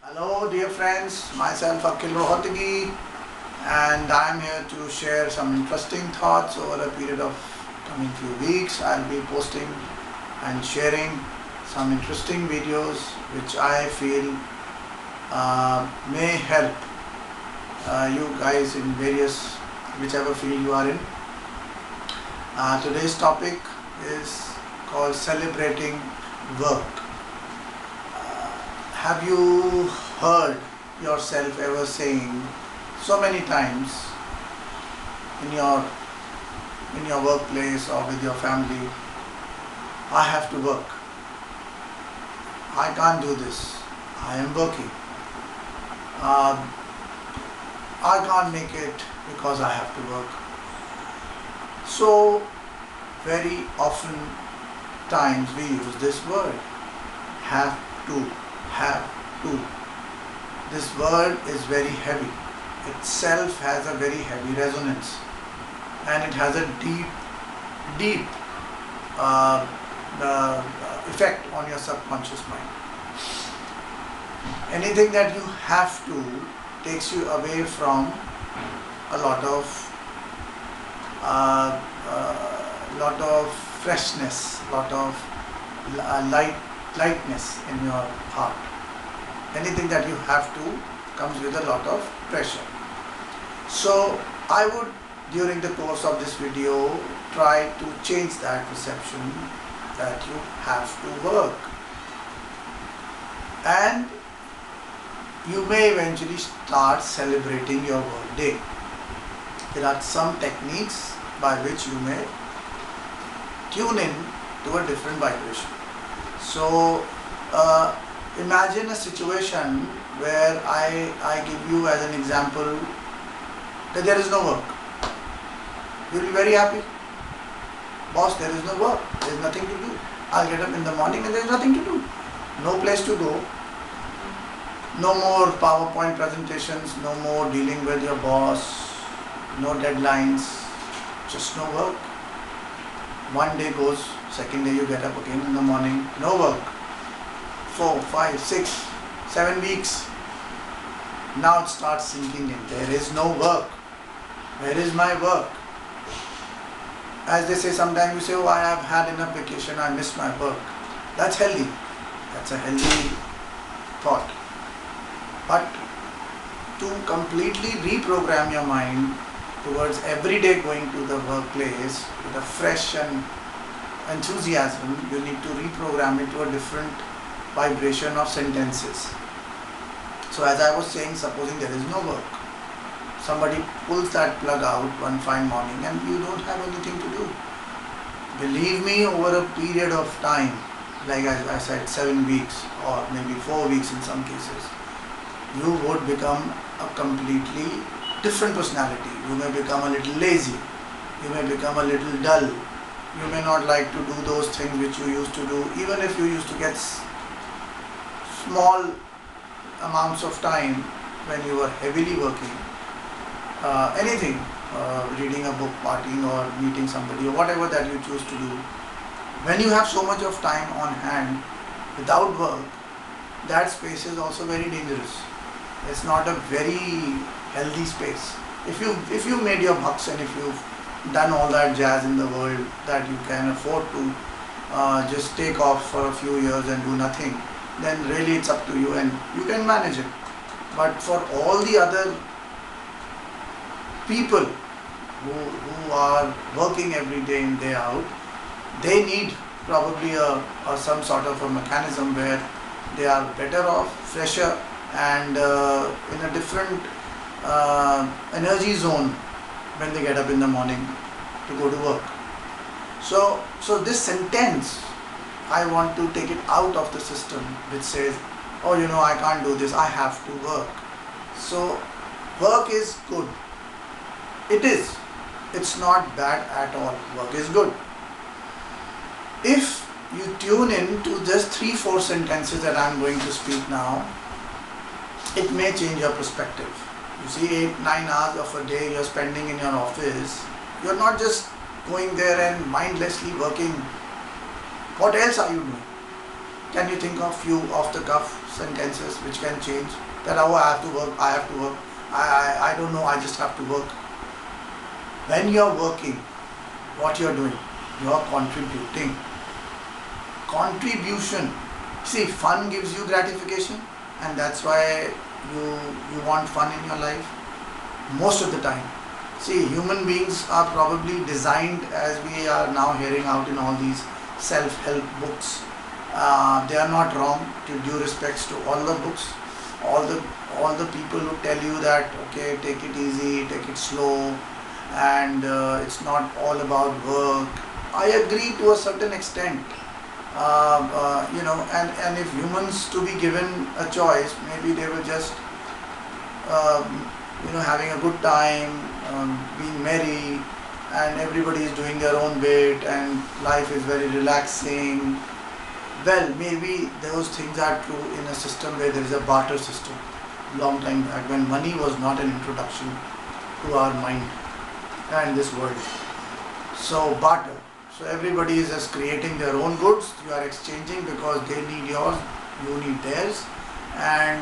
Hello dear friends, myself Akhil Rohatgi, and I am here to share some interesting thoughts over a period of coming few weeks. I'll be posting and sharing some interesting videos which I feel may help you guys in various whichever field you are in. Today's topic is called celebrating work. Have you heard yourself ever saying so many times in your workplace or with your family, I have to work, I can't do this, I am working, I can't make it because I have to work. So very often times we use this word, have to. Have to. This word is very heavy. Itself has a very heavy resonance, and it has a deep effect on your subconscious mind. Anything that you have to takes you away from a lot of freshness, lot of lightness in your heart. Anything that you have to comes with a lot of pressure. So I would, during the course of this video, try to change that perception that you have to work, and you may eventually start celebrating your work day. There are some techniques by which you may tune in to a different vibration. So imagine a situation where I give you as an example that there is no work. You'll be very happy. Boss, there is no work. There is nothing to do. I'll get up in the morning and there is nothing to do. No place to go. No more PowerPoint presentations. No more dealing with your boss. No deadlines. Just no work. One day goes, second day you get up again in the morning, no work. 4, 5, 6, 7 weeks. Now it starts sinking in. There is no work. Where is my work? As they say, sometimes you say, oh, I have had enough vacation, I missed my work. That's healthy. That's a healthy thought. But to completely reprogram your mind towards every day going to the workplace with a fresh and enthusiasm, you need to reprogram it to a different vibration of sentences. So as I was saying, supposing there is no work, somebody pulls that plug out one fine morning and you don't have anything to do. Believe me, over a period of time, like I said, 7 weeks or maybe 4 weeks in some cases, you would become a completely different personality. You may become a little lazy, you may become a little dull, you may not like to do those things which you used to do, even if you used to get small amounts of time when you were heavily working. Anything, reading a book, partying or meeting somebody or whatever that you choose to do. When you have so much of time on hand without work, that space is also very dangerous. It's not a very healthy space. If you made your bucks and if you've done all that jazz in the world that you can afford to just take off for a few years and do nothing, then really it's up to you and you can manage it. But for all the other people who are working every day in, day out, they need probably some sort of a mechanism where they are better off, fresher and in a different energy zone when they get up in the morning to go to work. So this sentence, I want to take it out of the system which says, oh, I can't do this, I have to work. So work is good. It is. It's not bad at all. Work is good. If you tune in to just 3-4 sentences that I'm going to speak now, it may change your perspective. You see, 8-9 hours of a day you're spending in your office, you're not just going there and mindlessly working. What else are you doing? Can you think of few off the cuff sentences which can change. That, oh, I have to work, I have to work, I don't know, I just have to work. When you are working, what you are doing? You are contributing. Contribution. See, fun gives you gratification, and that's why you want fun in your life most of the time. See, human beings are probably designed, as we are now hearing out in all these self-help books. They are not wrong, to due respects to all the books, all the people who tell you that, okay, take it easy, take it slow, and it's not all about work. I agree to a certain extent. And if humans to be given a choice, maybe they will just having a good time, being merry, and everybody is doing their own bit, and life is very relaxing. Well, maybe those things are true in a system where there is a barter system, long time back, when money was not an introduction to our mind and this world. So barter. So everybody is just creating their own goods. You are exchanging because they need yours, you need theirs, and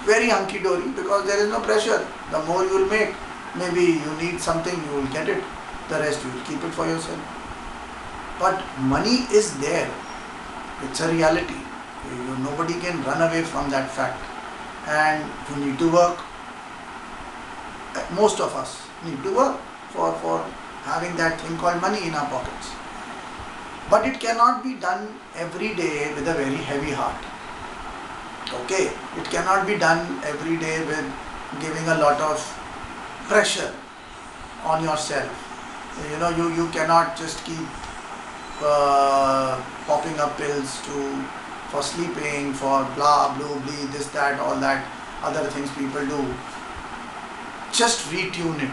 very hunky-dory because there is no pressure. The more you will make, maybe you need something, you will get it. The rest you will keep it for yourself. But money is there. It's a reality. Nobody can run away from that fact. And you need to work. Most of us need to work for having that thing called money in our pockets. But it cannot be done every day with a very heavy heart. Okay, it cannot be done every day with giving a lot of pressure on yourself. You cannot just keep popping up pills for sleeping, for blah, blue, blee, this, that, all that, other things people do. Just retune it.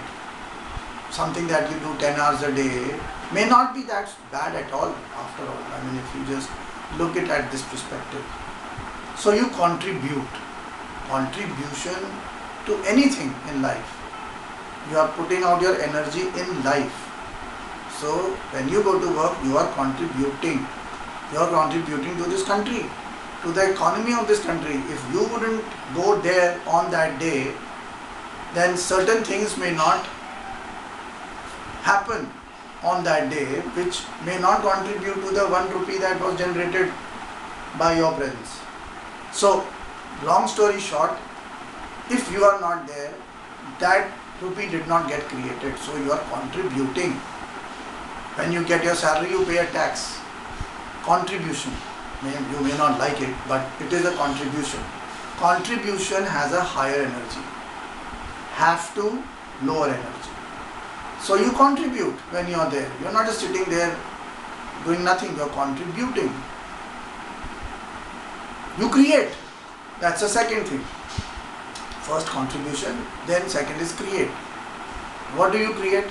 Something that you do 10 hours a day may not be that bad at all after all. I mean, if you just look at this perspective. So you contribute. Contribution to anything in life. You are putting out your energy in life. So when you go to work, you are contributing. You are contributing to this country, to the economy of this country. If you wouldn't go there on that day, then certain things may not happen on that day, which may not contribute to the 1 rupee that was generated by your presence. So, long story short, if you are not there, that rupee did not get created. So you are contributing. When you get your salary, you pay a tax. Contribution. You may not like it, but it is a contribution. Contribution has a higher energy. Have to lower energy. So you contribute when you are there. You are not just sitting there doing nothing. You are contributing. You create. That's the second thing. First contribution, then second is create. What do you create?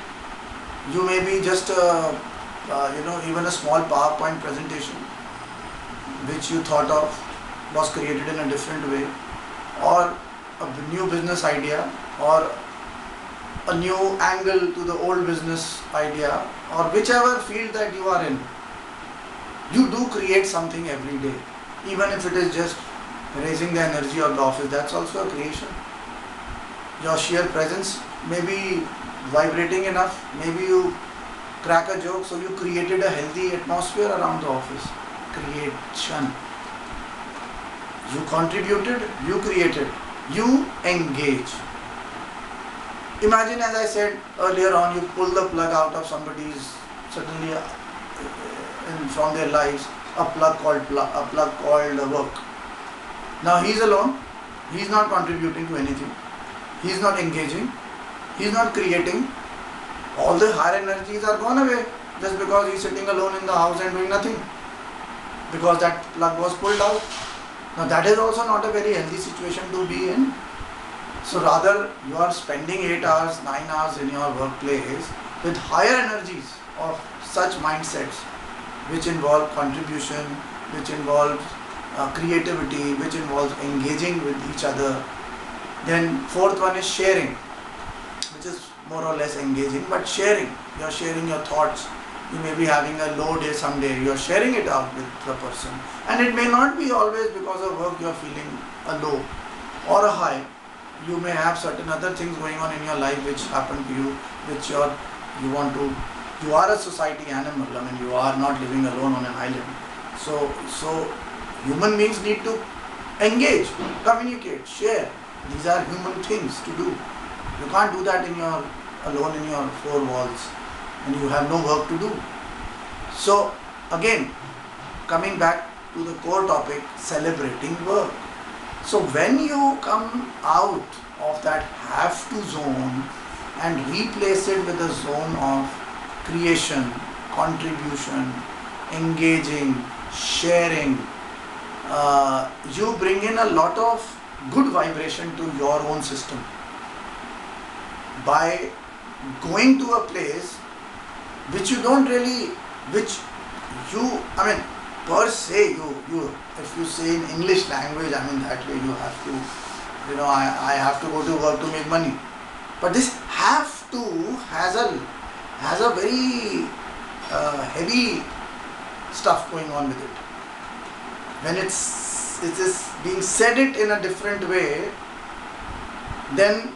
You may be just even a small PowerPoint presentation which you thought of was created in a different way, or a new business idea, or a new angle to the old business idea, or whichever field that you are in. You do create something every day, even if it is just raising the energy of the office. That's also a creation. Your sheer presence may be vibrating enough, maybe you crack a joke, so you created a healthy atmosphere around the office. Creation. You contributed, you created, you engage. Imagine, as I said earlier on, you pull the plug out of somebody's, suddenly from their lives, a plug called work. Now he is alone, he is not contributing to anything, he is not engaging, he is not creating. All the higher energies are gone away just because he is sitting alone in the house and doing nothing, because that plug was pulled out. Now that is also not a very healthy situation to be in. So rather, you are spending 8 hours, 9 hours in your workplace with higher energies of such mindsets, which involve contribution, which involves creativity, which involves engaging with each other. Then fourth one is sharing, which is more or less engaging, but sharing. You are sharing your thoughts, You may be having a low day someday, you are sharing it out with the person, and it may not be always because of work you are feeling a low or a high. You may have certain other things going on in your life which happen to you, which you are a society animal. I mean, you are not living alone on an island. So human beings need to engage, communicate, share. These are human things to do. You can't do that alone in your four walls and you have no work to do. So again, coming back to the core topic, celebrating work. So when you come out of that have to zone and replace it with a zone of creation, contribution, engaging, sharing, you bring in a lot of good vibration to your own system by going to a place which you don't really, which you, I mean, per se, if you say in English language, I mean, that way you have to, I have to go to work to make money. But this have to has a very heavy stuff going on with it. When it is being said it in a different way, then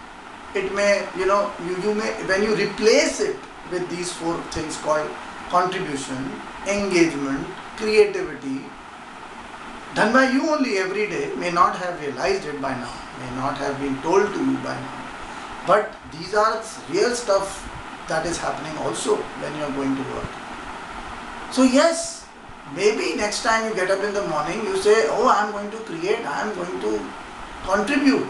it may, you may, when you replace it with these four things called contribution, engagement, creativity, done by you only every day, may not have realized it by now, may not have been told to you by now. But these are real stuff that is happening also when you are going to work. So yes, maybe next time you get up in the morning, you say, oh, I am going to create, I am going to contribute.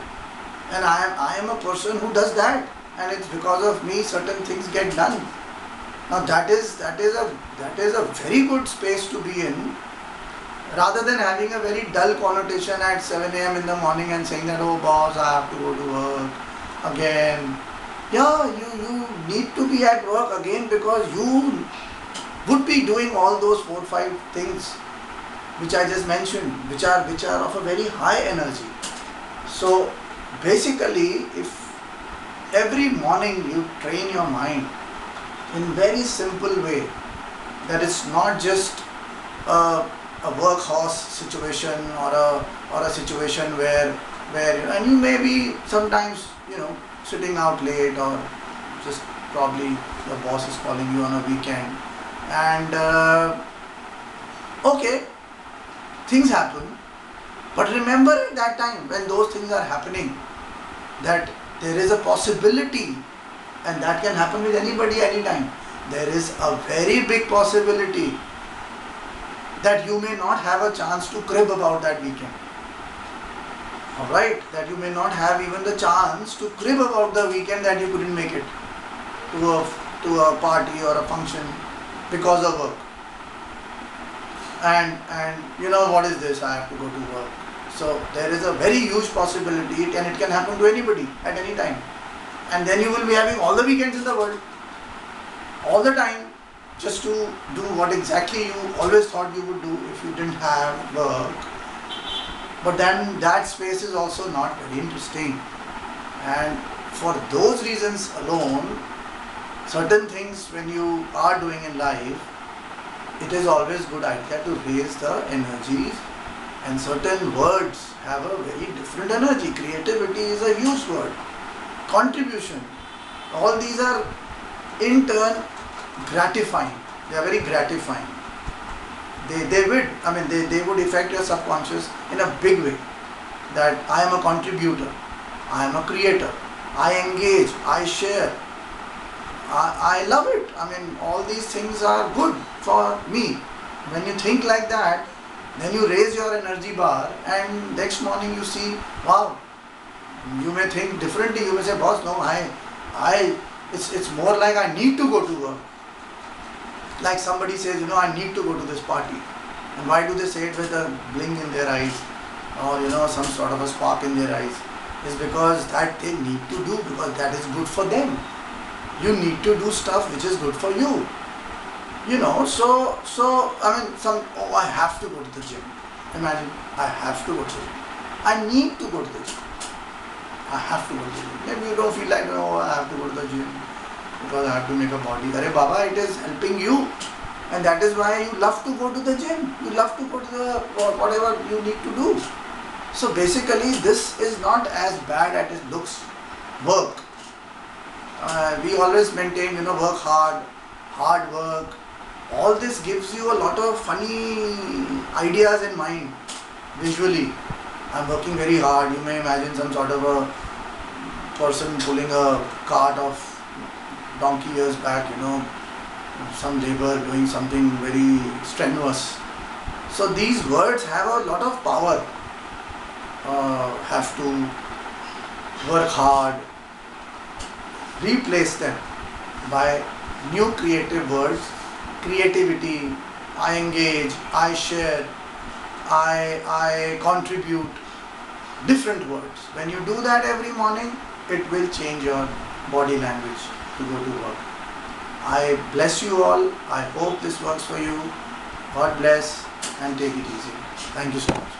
And I am a person who does that. And it's because of me certain things get done. Now that is a very good space to be in, rather than having a very dull connotation at 7 a.m. in the morning and saying that, oh boss, I have to go to work again. Yeah, you need to be at work again because you would be doing all those 4 or 5 things which I just mentioned, which are of a very high energy. So basically, if every morning you train your mind in very simple way, that it's not just a workhorse situation or a situation where and you may be sometimes sitting out late, or just probably your boss is calling you on a weekend, and okay, things happen, but remember at that time when those things are happening that there is a possibility, and that can happen with anybody anytime. There is a very big possibility that you may not have a chance to crib about that weekend. Alright, that you may not have even the chance to crib about the weekend that you couldn't make it to a party or a function because of work. And what is this? I have to go to work. So there is a very huge possibility, and it can happen to anybody at any time. And then you will be having all the weekends in the world, all the time, just to do what exactly you always thought you would do if you didn't have work. But then that space is also not very interesting. And for those reasons alone, certain things when you are doing in life, it is always good idea to raise the energies, and certain words have a very different energy. Creativity is a huge word. Contribution. All these are in turn gratifying. They are very gratifying. They would affect your subconscious in a big way. That I am a contributor, I am a creator, I engage, I share. I love it. I mean, all these things are good for me. When you think like that, then you raise your energy bar, and next morning you see, wow, you may think differently. You may say, boss, no, it's more like I need to go to work. Like somebody says, I need to go to this party. And why do they say it with a bling in their eyes, or some sort of a spark in their eyes? It's because that they need to do, because that is good for them. You need to do stuff which is good for you. I have to go to the gym. Imagine, I have to go to the gym. I need to go to the gym. I have to go to the gym. Maybe you don't feel like, I have to go to the gym. because I have to make a body. Arey Baba, it is helping you, and that is why you love to go to the gym. You love to go to the whatever you need to do. So basically, this is not as bad as it looks. Work. We always maintain, work hard work. All this gives you a lot of funny ideas in mind visually. I'm working very hard. You may imagine some sort of a person pulling a cart of donkey years back, some labor doing something very strenuous. So these words have a lot of power. Have to work hard. Replace them by new creative words. Creativity, I engage, I share, I contribute. Different words. When you do that every morning, it will change your body language to go to work. I bless you all. I hope this works for you. God bless and take it easy. Thank you so much.